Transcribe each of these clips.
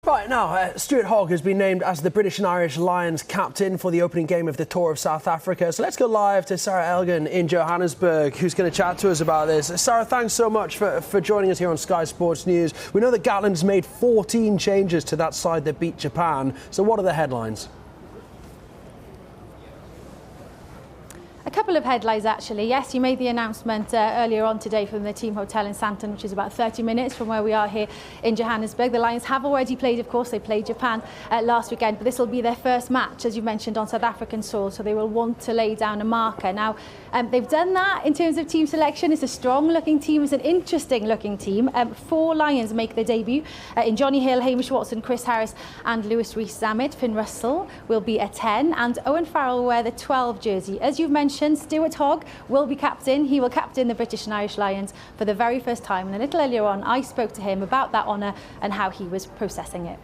Right now, Stuart Hogg has been named as the British and Irish Lions captain for the opening game of the Tour of South Africa. So let's go live to Sarah Elgin in Johannesburg, who's going to chat to us about this. Sarah, thanks so much for joining us here on Sky Sports News. We know that Gatland's made 14 changes to that side that beat Japan. So what are the headlines? A couple of headlines, actually. Yes, you made the announcement earlier on today from the team hotel in Sandton, which is about 30 minutes from where we are here in Johannesburg. The Lions have already played, of course. They played Japan last weekend, but this will be their first match, as you mentioned, on South African soil, so they will want to lay down a marker. Now, they've done that in terms of team selection. It's a strong-looking team. It's an interesting-looking team. 4 Lions make their debut in Johnny Hill, Hamish Watson, Chris Harris and Lewis Rees-Zammit. Finn Russell will be a 10, and Owen Farrell will wear the 12 jersey. As you've mentioned, Stuart Hogg will be captain. He will captain the British and Irish Lions for the very first time. And a little earlier on, I spoke to him about that honour and how he was processing it.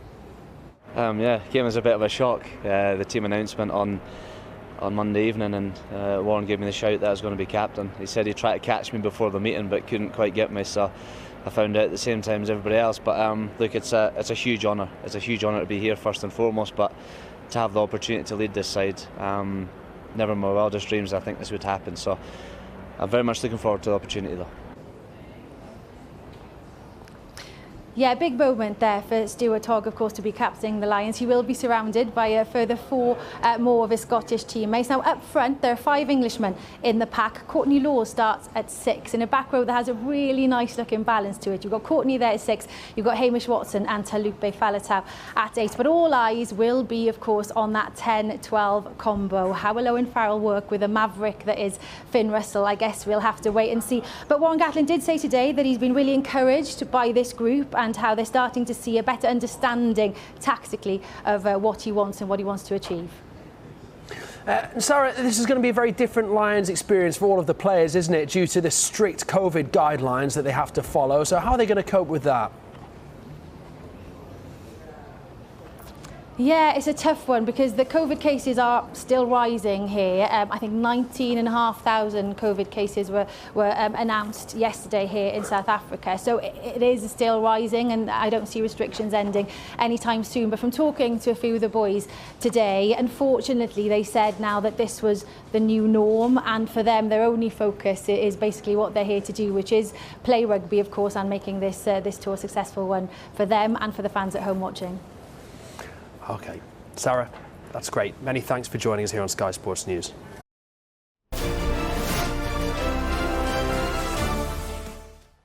Yeah, it came as a bit of a shock, the team announcement on Monday evening, and Warren gave me the shout that I was going to be captain. He said he'd try to catch me before the meeting but couldn't quite get me, so I found out at the same time as everybody else. But look, it's a huge honour. It's a huge honour to be here first and foremost, but to have the opportunity to lead this side, never in my wildest dreams I think this would happen, so I'm very much looking forward to the opportunity though. Yeah, big moment there for Stuart Hogg, of course, to be captaining the Lions. He will be surrounded by a further 4 more of his Scottish teammates. Now, up front, there are 5 Englishmen in the pack. Courtney Law starts at 6, in a back row that has a really nice-looking balance to it. You've got Courtney there at 6, you've got Hamish Watson and Talupe Faletau at 8. But all eyes will be, of course, on that 10-12 combo. How will Owen Farrell work with a maverick that is Finn Russell? I guess we'll have to wait and see. But Warren Gatland did say today that he's been really encouraged by this group and how they're starting to see a better understanding tactically of what he wants and what he wants to achieve. Sarah, this is going to be a very different Lions experience for all of the players, isn't it, due to the strict COVID guidelines that they have to follow. So how are they going to cope with that? Yeah, it's a tough one because the COVID cases are still rising here. I think 19,500 COVID cases were announced yesterday here in South Africa. So it is still rising, and I don't see restrictions ending anytime soon. But from talking to a few of the boys today, unfortunately, they said now that this was the new norm, and for them, their only focus is basically what they're here to do, which is play rugby, of course, and making this tour a successful one for them and for the fans at home watching. OK. Sarah, that's great. Many thanks for joining us here on Sky Sports News.